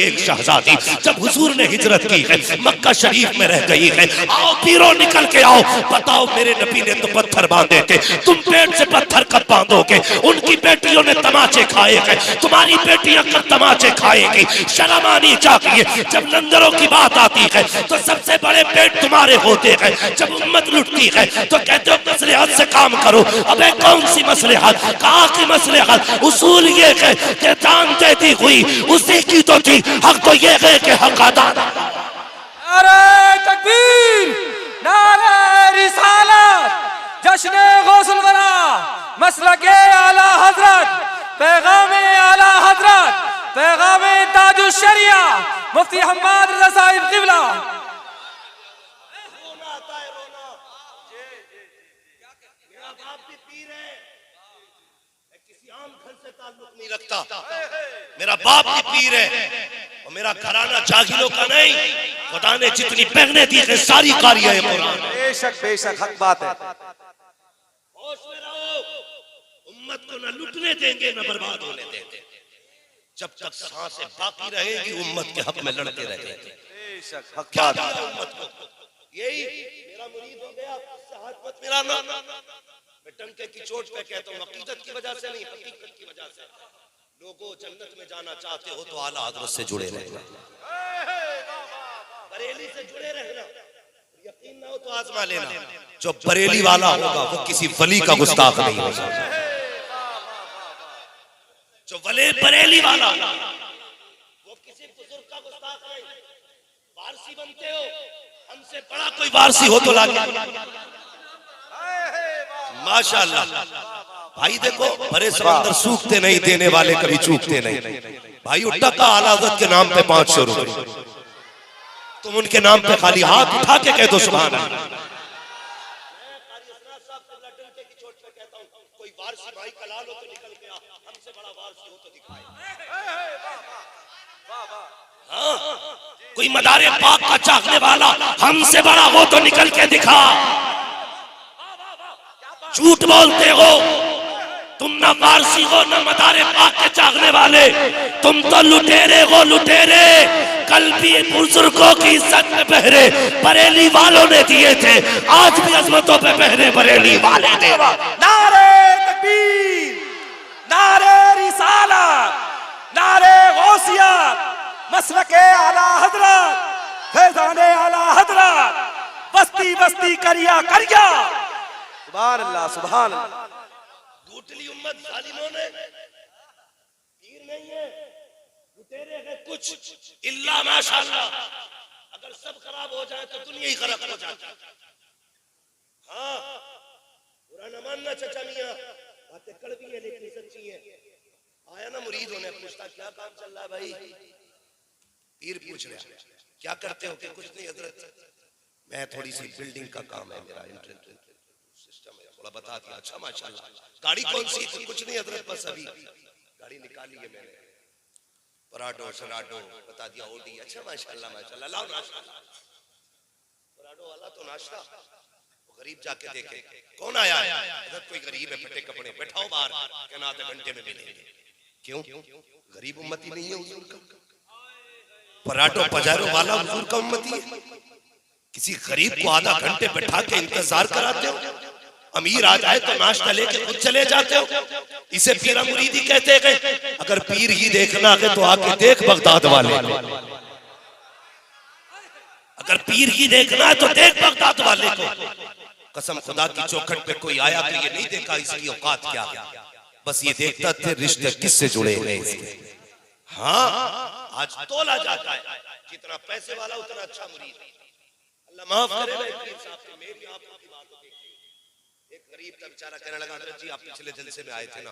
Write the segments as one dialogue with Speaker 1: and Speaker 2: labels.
Speaker 1: एक शहजादी जब हुजूर ने हिजरत की है, मक्का शरीफ में रह गई है। आओ पीरो निकल के आओ, बताओ मेरे नबी ने तो पत्थर बांधे थे, तुम पेट से पत्थर कब बांधोगे? उनकी बेटियों ने तमाचे खाए हैं, तुम्हारी बेटियां कब तमाचे खाएंगी? शर्म आनी चाहिए। जब लंगरों की बात आती है तो सबसे बड़े पेट तुम्हारे होते हैं। जब उम्मत लुटती है तो कहते हो मसलहत से काम करो। अबे कौन सी मसलहत? कहा की मसलहत? उसूल ये है कि जान देती हुई उसी की तो थी, हक तो ये है कि हक अदा।
Speaker 2: नारे तकबीर, नारे रिसालत, जश्न गौसुल वरा, मसलके आला हजरत, पैगामे आला हजरत, पैगामे ताजुश शरिया, मुफ्ती हम्माद रज़ा साहिब क़िबला।
Speaker 1: नहीं रखता, मेरा बाप भी पीर है और मेरा घराना जागिरों का नहीं। खुदा ने जितनी पहने दी है सारी कारियां है कुरान।
Speaker 2: बेशक बेशक हक बात है।
Speaker 1: होश में रहो, उम्मत को न लुटने देंगे न बर्बाद होने देंगे। जब तक सांसें बाकी रहेगी उम्मत के हक में लड़ते रहेंगे।
Speaker 2: बेशक हक
Speaker 1: क्या
Speaker 2: बात है।
Speaker 1: उम्मत को यही मेरा मुरीद हो गया, उससे हाथ मत मिलाना। मैं टंके की चोट पे कहता हूँ, अकीदत की वजह से नहीं, हकीकत की वजह से। लोगों जन्नत में जाना चाहते हो तो आला हज़रत से जुड़े रहना, बरेली से जुड़े रहना। यकीन ना हो तो आजमा लेना, जो बरेली वाला होगा वो किसी वली का गुस्ताख नहीं हो सकता। जो बरेली वाला वो किसी बुजुर्ग का गुस्ताख नहीं। वारसी बनते हो, हमसे बड़ा कोई वारसी हो तो लागे। माशाअल्लाह भाई, देखो भरे समंदर सूखते नहीं, देने वाले कभी चूकते नहीं। भाई उठा का आला हज़रत के नाम पे 500 रुपए, तुम उनके नाम पे खाली हाथ उठा के कह दो सुभान अल्लाह। कोई वारसी भाई का लाल हो तो निकल गया, हमसे बड़ा वारसी हो तो दिखाए। हाँ, कोई मदारे पाक का चाहने वाला हमसे बड़ा हो तो निकल के दिखा। झूठ बोलते हो तुम, ना वारसी हो ना मदारे पाक के चाहने वाले, तुम तो लुटेरे हो लुटेरे। कल भी बुजुर्गों की इज्जत में पहरे बरेली वालों ने दिए थे, आज भी अजमतों पे पहरे बरेली वाले ने।
Speaker 2: नारे तकबीर, नारे रिसालत, नारे गौसिया, मसलके आला हजरत, फैजाने आला हजरत, बस्ती बस्ती करिया करिया। सुभान अल्लाह, सुभान अल्लाह।
Speaker 1: लूटली उम्मत जालिमों ने, पीर नहीं है, लुटेरे हैं कुछ। इल्ला माशाअल्लाह, अगर सब खराब हो जाए तो दुनिया ही खराब हो जाती। हाँ, बुरा न मानना चचा मियां, बातें कड़वी है लेकिन सच्ची है। आया ना मुरीद होने, पूछता क्या काम चल रहा है भाई? पीर पूछ रहे क्या करते हो? कि कुछ नहीं हजरत, मैं थोड़ी सी बिल्डिंग का काम है मेरा, सिस्टम है, थोड़ा बता दिया। अच्छा माशाल्लाह, गाड़ी कौन सी? तो कुछ नहीं हजरत, बस अभी गाड़ी निकाली है मैंने, पराडो शराडो बता दिया, ओडी। अच्छा माशाल्लाह माशाल्लाह, लाओ नाश्ता। पराडो वाला तो नाश्ता, वो गरीब जाके देखे कौन आया है? हजरत कोई गरीब है, फटे कपड़े, बैठाओ बाहर, कहना आधे घंटे में मिलेंगे। क्यों? गरीब उम्मती नहीं है हुजूर का, पराठो पजारो वाला हुजूर का उम्मती है। किसी गरीब को आधा घंटे बैठा के इंतजार कराते हो? अमीर आ जाए तो नाश्ता लेके खुद चले जाते हो? इसे पीरा मुरीदी कहते हैं। अगर पीर ही देखना है तो आके देख बगदाद वाले, अगर पीर ही देखना है तो देख बगदाद वाले को। कसम खुदा की चौखट पे कोई आया तो ये नहीं देखा इसकी औकात क्या है, बस ये देखता थे रिश्ते किससे जुड़े हुए इसके। हाँ, आज तोला जाता है, जितना पैसे वाला उतना अच्छा मुरीद। अल्लाह माफ करे पीर साहब से, मेरी आंखों की बात हो गई। एक गरीब था बेचारा, कहने लगा जी आप पिछले जलसे में आए थे ना,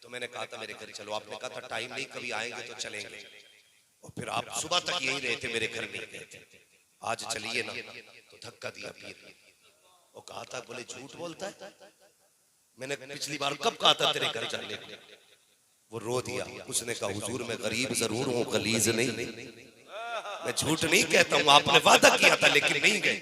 Speaker 1: तो मैंने कहा था मेरे घर चलो। आपने कहा था टाइम नहीं, कभी आएंगे तो चलेंगे, और फिर आप सुबह तक यहीं रहे थे, मेरे घर नहीं गए थे। आज चलिए ना, तो धक्का दिया पीर ने, वो कहा था, बोले झूठ बोलता है, मैंने पिछली बार कब कहा था तेरे घर जाने को? वो रो दिया। उसने कहा हुजूर मैं गरीब जरूर हूँ, गलीज नहीं, मैं झूठ नहीं कहता हूँ, आपने वादा किया था लेकिन नहीं गए।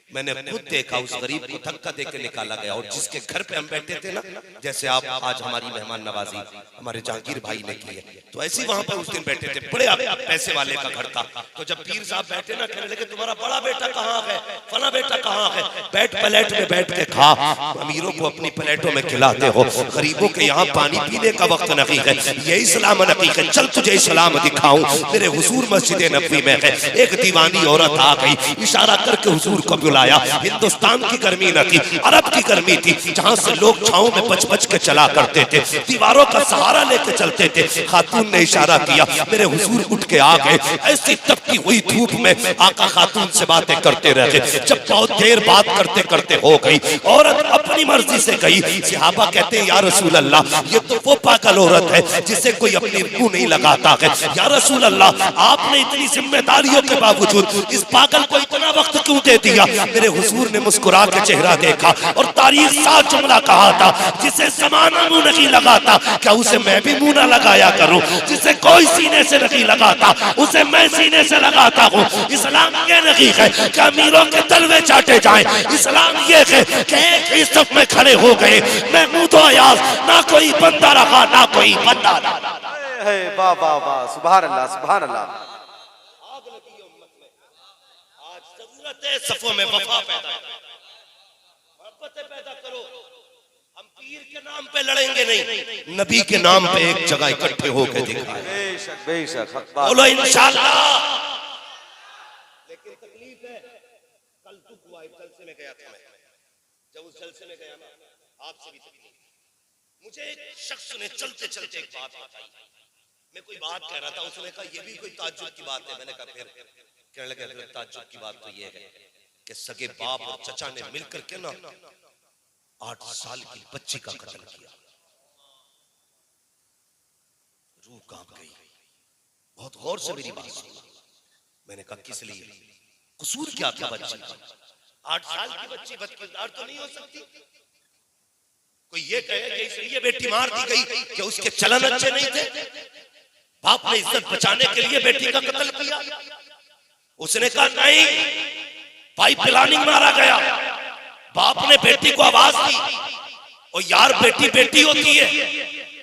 Speaker 1: मैंने खुद देखा उस गरीब को धक्का देके निकाला गया। और जिसके घर पे हम बैठे थे ना, जैसे आप आज हमारी मेहमान नवाजी हमारे जहांगीर भाई ने की है, तो ऐसे ही वहां पर उस दिन बैठे थे, बड़े पैसे वाले का घर था। तो जब पीर साहब बैठे ना, कहने लगे तुम्हारा बड़ा बेटा कहाँ है, फला बेटा कहाँ है, बैठ प्लेट में बैठ के खा, अमीरों को अपनी प्लेटों में खिलाते हो, गरीबों के यहाँ पानी पीने का वक्त नहीं है। ये इस्लाम नहीं है, चल तुझे इस्लाम दिखाऊं। मेरे हुजूर मस्जिद नबवी में है, एक दीवानी औरत आ गई, इशारा करके हुजूर को बुलाया। हिंदुस्तान की गर्मी न थी, अरब की गर्मी थी, जहां से लोग छांव में बच बच के चला करते थे, दीवारों का सहारा लेके चलते थे। खातून ने इशारा किया, मेरे हुजूर उठ के आ गए। ऐसी तपती हुई धूप में आका खातून से बातें करते रहे। जब बहुत देर बात करते करते हो गई, औरत अपनी मर्जी से गई। सहाबा कहते हैं या रसूल अल्लाह, ये तो वो पागल औरत है जिसे कोई अपनी मुंह नहीं लगाता है। या रसूल अल्लाह, आपने इतनी जिम्मेदारियों के बावजूद इस पागल को इतना वक्त क्यों दे दिया? मेरे हुजूर ने मुस्कुरा के चेहरा देखा और तारीख साथ जुमला कहा था, जिसे जमाना मुंह नहीं लगाता, क्या उसे मैं भी मुंह ना लगाया करूं? जिसे कोई सीने से नहीं लगाता, उसे मैं सीने से लगाता हूं। इस्लाम ये नहीं है कि अमीरों के तलवे चाटे जाएं। इस्लाम ये है कि एक ही सफ में खड़े हो गए, महमूद अयाज, ना कोई बंदा रहा ना कोई बंदा रहा।
Speaker 3: वाह वाह वाह, सुभान अल्लाह सुभान अल्लाह।
Speaker 1: सफों में वफा पैदा करो, मोहब्बतें पैदा करो। हम पीर के नाम पे लड़ेंगे नहीं, नबी के नाम पे एक जगह इकट्ठे होकर दिखाएं।
Speaker 3: बेशक बेशक,
Speaker 1: बोलो इंशाअल्लाह। लेकिन तकलीफ है, कल दुख हुआ, एक जलसे में गया था मैं, जब उस जलसे में गया ना, आपसे भी तकलीफ, मुझे एक शख्स ने चलते चलते एक बात बताई। मैं कोई बात कह रहा था, उसने कहा ये भी कोई ताज्जुब की बात है। मैंने कहा फिर? कहने लगे ताज्जुब की बात तो ये है कि सगे बाप और चचा ने मिलकर के ना 8 साल की बच्ची का कत्ल किया। रूह कांप गई। बहुत गौर से मेरी बात सुना। मैंने कहा किस लिए, कसूर क्या था बच्ची का? 8 साल की बच्ची बदकिरदार तो नहीं हो सकती। कोई ये कहे कि इसलिए बेटी मार दी गई कि उसके चलन अच्छे नहीं थे, बाप ने इज्जत बचाने के लिए बेटी का कत्ल किया। उसने कहा नहीं, पाइप प्लानिंग मारा गया, बाप ने बेटी को आवाज दी। और यार बेटी बेटी होती है,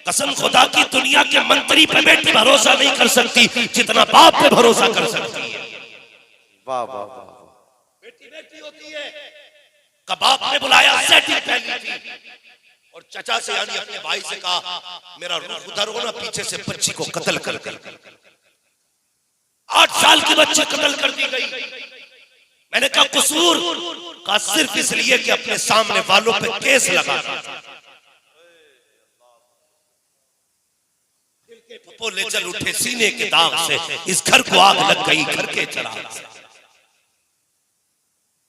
Speaker 1: कसम खुदा की दुनिया के मंत्री पे बेटी भरोसा नहीं कर सकती जितना बाप पे भरोसा कर सकती है।
Speaker 3: वाह वाह वाह,
Speaker 1: बेटी बेटी होती है। का बाप ने बुलाया, सेटिंग पहनी थी, और चचा से यानी अपने भाई से कहा मेरा रुख उधर हो ना, पीछे से बच्ची को कत्ल कर कर। 8 साल की बच्ची कत्ल कर दी गई। मैंने कहा कसूर का सिर्फ इसलिए कि अपने सामने वालों पे केस लगा। दिल के फपोले जल उठे सीने के दाग से, इस घर को आग लग गई घर के चिराग से।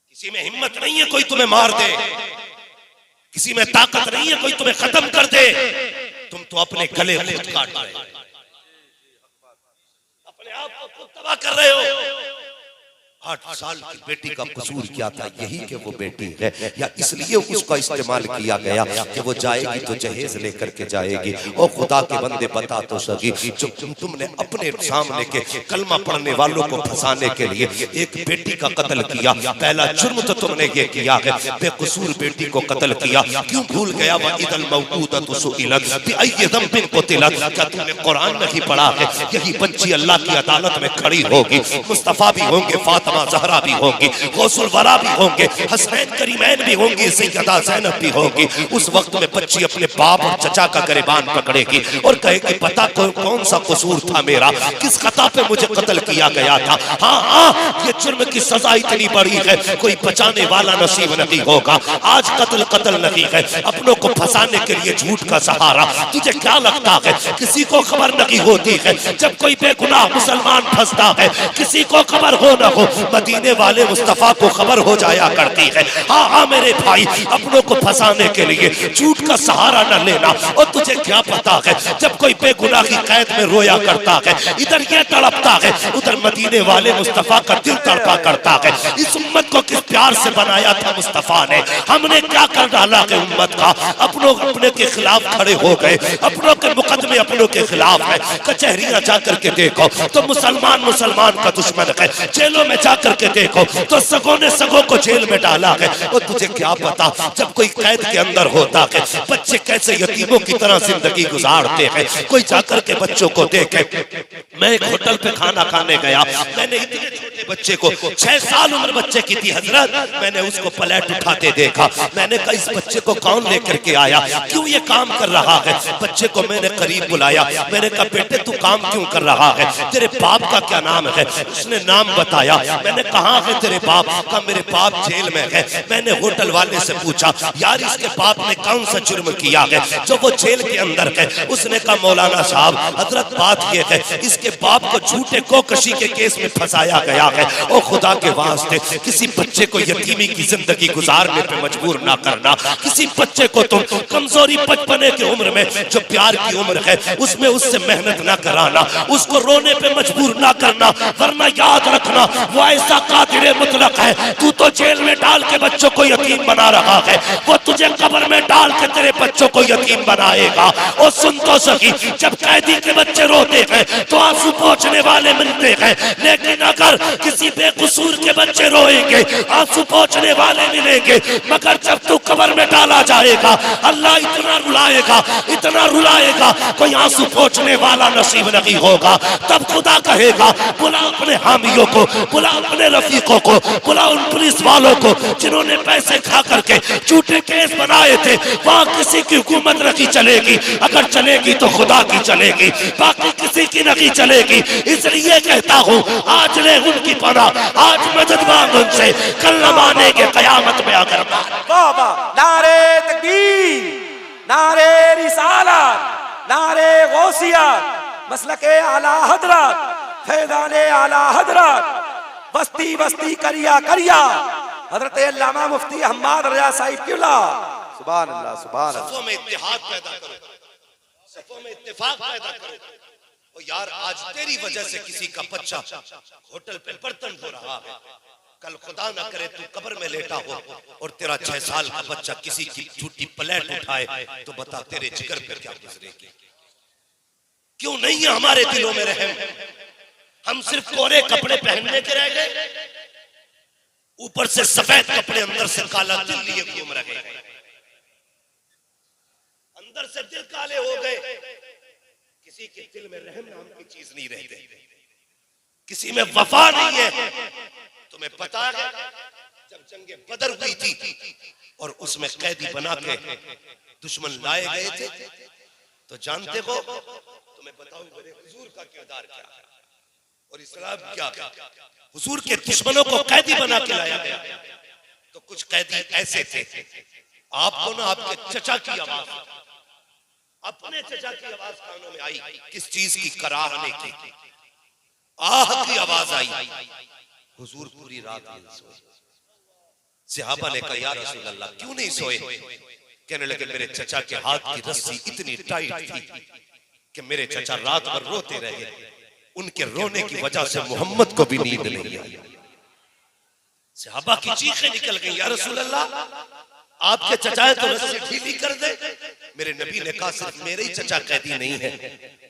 Speaker 1: किसी में हिम्मत नहीं है कोई तुम्हें मार दे, किसी में ताकत नहीं है कोई तुम्हें खत्म कर दे। तुम तो अपने गले खुद काट रहे हो, अपने आप को खुद तबाह कर रहे हो। 8 साल की बेटी का कसूर क्या था? यही कि वो बेटी है, या इसलिए उसका इस्तेमाल किया गया कि वो जाएगी तो जहेज लेकर के जाएगी। और खुदा के बंदे बता तो सकी, जो तुमने अपने सामने के कलमा पढ़ने वालों को फंसाने के लिए एक बेटी का कत्ल किया, पहला जुर्म तो तुमने ये किया है, बेकसूर बेटी को कत्ल किया। क्यों भूल गया? वइदल मौऊदतु सुइलत बिअय्यि ज़ंबिन क़ुतिलत। क्या तुमने कुरान नहीं पढ़ा है? यही बच्ची अल्लाह की अदालत में खड़ी होगी। मुस्तफा भी होंगे, फातिमा ज़हरा भी होंगी, गौसुल वरा भी होंगे, हसनैन करीमैन भी होंगी, सैयदा ज़ैनब भी होंगी। उस वक्त में बच्ची अपने बाप और चचा का गिरबान पकड़ेगी और कहेगी पता कौन सा कसूर था मेरा, किस खता पे मुझे कत्ल किया गया था। हाँ हाँ, ये जुर्म की सजा इतनी बड़ी है, कोई बचाने वाला नसीब नहीं होगा। आज कत्ल कत्ल नहीं है, अपनों को फंसाने के लिए झूठ का सहारा। तुझे क्या लगता है किसी को खबर नहीं होती है जब कोई बेगुनाह मुसलमान फंसता है? किसी को खबर हो न हो, मदीने वाले मुस्तफा को खबर हो जाया करती है। हाँ हाँ मेरे भाई, अपनों को फंसाने के लिए झूठ का सहारा न लेना। और तुझे क्या पता है जब कोई बेगुनाह की कैद में रोया करता है, इधर ये तड़पता है, उधर मदीने वाले मुस्तफा का दिल तड़पा करता है। इस उम्मत को किस प्यार से बनाया था मुस्तफा ने, हमने क्या कर डाला है उम्मत का? अपनों अपने के खिलाफ खड़े हो गए, अपनों के मुकदमे अपनों के खिलाफ है। कचहरियां जाकर के देखो तो मुसलमान मुसलमान का दुश्मन है, जेलों में जाकर के देखो तो सगों ने सगों को जेल में डाला है। और तुझे क्या पता जब कोई कैद के अंदर होता है बच्चे कैसे यतीमों की तरह जिंदगी गुजारते हैं। कोई जाकर के बच्चों को देखे। मैं एक होटल पे खाना खाने गया, मैंने इतने छोटे बच्चे को 6 साल उम्र बच्चे की थी हजरत, मैंने उसको प्लेट उठाते देखा। मैंने कहा इस बच्चे को कौन लेकर के आया, क्यों ये काम कर रहा है। बच्चे को मैंने करीब बुलाया, मैंने कहा बेटे तू काम क्यों कर रहा है, तेरे बाप का क्या नाम है। उसने नाम बताया। मैंने कहा है तेरे बाप का, मेरे बाप जेल में है। मैंने होटल वाले से पूछा यार इसके बाप ने कौन सा जुर्म किया है जो वो जेल के अंदर है। उसने कहा मौलाना साहब हजरत बात ये है इसके बाप को झूठे कोकशी के केस में फंसाया गया है। ओ खुदा के वास्ते किसी बच्चे को यतीमी की जिंदगी गुजारने पे मजबूर ना करना। किसी बच्चे को तुम कमजोरी बचपने की उम्र में जो प्यार की उम्र है उसमें उससे मेहनत ना कराना, उसको रोने पे मजबूर ना करना, वरना याद रखना वो ऐसा कातिल मुतलक है। तू तो जेल में डाल के बच्चों को यतीम बना रहा है, वो तुझे कब्र में डाल के तेरे बच्चों को यतीम बनाएगा। और सुन तो सकी जब कैदी के बच्चे रोते हैं तो आंसू पोंछने वाले मिलते हैं, लेकिन अगर किसी बेकसूर के बच्चे रोएंगे आंसू पोंछने वाले मिलेंगे। मगर जब तू कब्र में डाला जाएगा अल्लाह इतना रुलाएगा कोई आंसू पोंछने वाला नसीब नहीं होगा। तब खुदा कहेगा बुला अपने हामियों को, बुला अपने रफीकों को, बुला उन पुलिस वालों को जिन्होंने पैसे खा करके झूठे केस बनाए थे। वहां किसी की हुकूमत नहीं चलेगी, अगर चलेगी तो खुदा की चलेगी, बाकी किसी की नहीं चलेगी। इसलिए कहता हूँ आज ले उनकी पनाह, आज मदद मांग उनसे, कल न मानेंगे कयामत में अगर
Speaker 2: बाबा। नारे तकबीर, नारे रिसालत, नारे गौसियत, मसलके आला हजरत, फैज़ाने आला हजरत, बस्ती बस्ती करिया करिया, हजरत अल्लामा मुफ्ती हम्माद रजा साहिब किबला।
Speaker 3: सुभान अल्लाह सुभान अल्लाह।
Speaker 1: सफों में इत्तेहाद पैदा करो, सफों में इत्तेफाक पैदा करो। ओ यार आज तेरी वजह से किसी का बच्चा होटल पे बर्तन धो रहा है, कल खुदा ना करे तू कब्र में लेटा हो और तेरा 6 साल का बच्चा किसी की झूठी प्लेट उठाए तो बता तेरे जिगर पे क्या गुजरेगी। क्यों नहीं है हमारे दिलों में रहम। हम सिर्फ कोरे कपड़े पहनने के रह गए, ऊपर से सफेद कपड़े अंदर से काला दिल लिए घूम रहे हैं। अंदर से दिल काले हो गए, किसी के दिल में रहम नाम की चीज नहीं रह गई, किसी में वफा नहीं है। तुम्हें पता है जब जंगे बदर हुई थी और उसमें कैदी बना के दुश्मन लाए गए थे तो जानते हो, तुम्हें बताऊं मेरे हुजूर का किरदार क्या है और इस्लाम क्या है। हुजूर के दुश्मनों को कैदी बना के लाया गया तो कुछ कैदी ऐसे थे, आपको ना आपके चचा की आवाज, अपने चचा की आवाज कानों में आई, किस चीज की, कराहने की, आह की आवाज आई। हुजूर पूरी रात नहीं सोए। सहाबा ने कहा या रसूल अल्लाह क्यों नहीं सोए। कहने लगे मेरे चचा के हाथ की रस्सी इतनी टाइट थी कि मेरे चचा रात भर रोते रहे, उनके रोने की वजह से मोहम्मद को भी नींद नहीं आई। सहाबा की चीखें निकल गई, या रसूल अल्लाह आपके चचा है तो रस्सी ढीली कर दे। मेरे नबी ने कहा सिर्फ मेरे ही चचा कैदी नहीं है,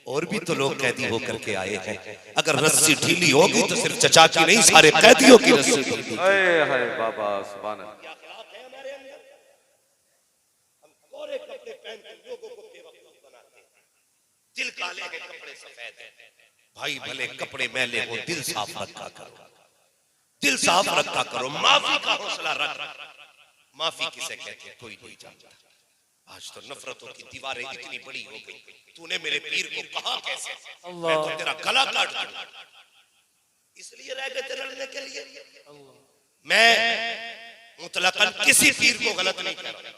Speaker 1: और भी तो लोग कैदी होकर के आए हैं। अगर रस्सी ढीली होगी तो सिर्फ चचा की नहीं सारे कैदियों की रस्सी ढीली।
Speaker 3: हाय बाबा सुभान अल्लाह।
Speaker 1: हम कोरे कपड़े पहन कर लोगों को बेवकूफ बनाते हैं, दिल काले हैं कपड़े सफेद हैं। भाई भले कपड़े मैले हो दिल साफ रखा करो, दिल साफ रखा करो, माफी का हौसला रख। माफी किसे कहते हैं कोई नहीं जानता। आज तो नफरतों की दीवारें इतनी बड़ी हो गई, तूने मेरे पीर को कहा कैसे, मैं तो तेरा गला काट दूं। इसलिए रह गए थे लड़ने के लिए। मैं मुतलकन किसी पीर को गलत नहीं कह रहा,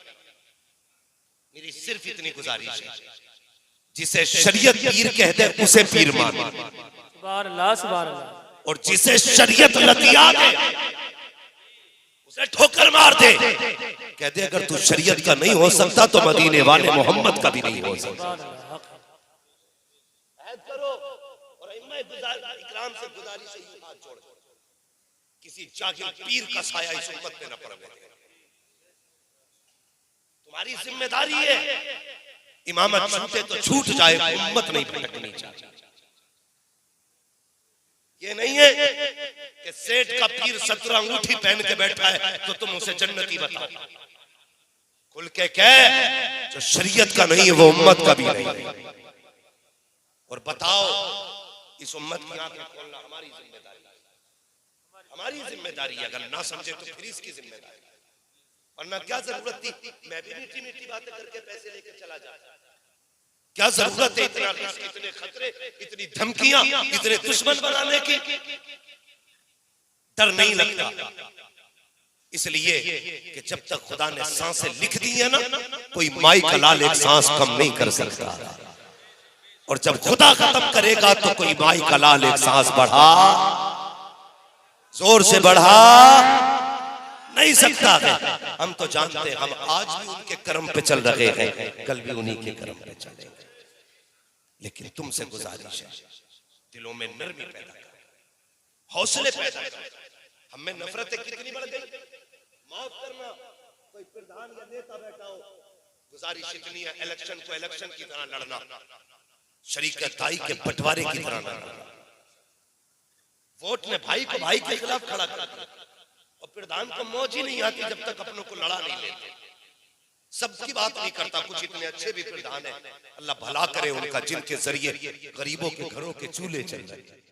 Speaker 1: मेरी सिर्फ इतनी गुजारिश है जिसे शरीयत पीर कहते हैं उसे पीर मानो,
Speaker 4: सुभान अल्लाह सुभान अल्लाह।
Speaker 1: और जिसे शरीयत लतिया दे उसे ठोकर मार दे। कहते अगर तू शरीयत का नहीं हो सकता तो मदीने वाले मोहम्मद का भी नहीं हो सकता। करो और इकराम से गुजारिश है, हाथ जोड़, किसी जाहिल पीर का साया इस उम्मत में न पड़े। तुम्हारी जिम्मेदारी है, इमामत छूटे तो छूट जाए, उम्मत नहीं भटकनी चाहिए। ये नहीं है कि सेठ का पीर 17 अंगूठी पहन के बैठा है तो तुम उसे जन्नती बताओ। खुल के कह, जो शरीयत का नहीं है वो उम्मत का भी नहीं। और बताओ, इस उम्मत की आंखें खोलना हमारी जिम्मेदारी है, हमारी जिम्मेदारी है। अगर ना समझे तो फिर इसकी जिम्मेदारी, वरना क्या जरूरत थी मैं भी मीठी मीठी बातें करके पैसे लेके चला जाता? क्या जरूरत है इतना रिस्क, इतने खतरे, इतनी धमकियां, इतने दुश्मन बनाने की? डर नहीं लगता, इसलिए कि जब तक खुदा ने सांसें लिख दी है ना, कोई माई का लाल एक सांस कम नहीं कर सकता। और जब खुदा खत्म करेगा तो कोई माई का लाल एक सांस बढ़ा, जोर से बढ़ा नहीं सकता है। हम तो जानते हैं, हम आज भी उनके कर्म पे चल रहे हैं, कल भी उन्हीं के कर्म पे चलेंगे। लेकिन तुमसे गुजारिश है, दिलों में नरमी पैदा करो, हौसले पैदा करो। हमें नफरतें कितनी बढ़ गई, माफ करना, कोई प्रधान या नेता बैठा हो, गुजारिश इतनी है, इलेक्शन को इलेक्शन की तरह लड़ना, शरीकताई के बंटवारे की तरह लड़ना। वोट ने भाई को भाई के खिलाफ खड़ा कर दिया, और प्रधान को मौज ही नहीं आती जब तक अपनों को लड़ा नहीं लेते। सबकी बात नहीं करता, कुछ इतने अच्छे भी प्रधान है, अल्लाह भला करे उनका, जिनके जरिए गरीबों के घरों के चूल्हे चल रहे हैं।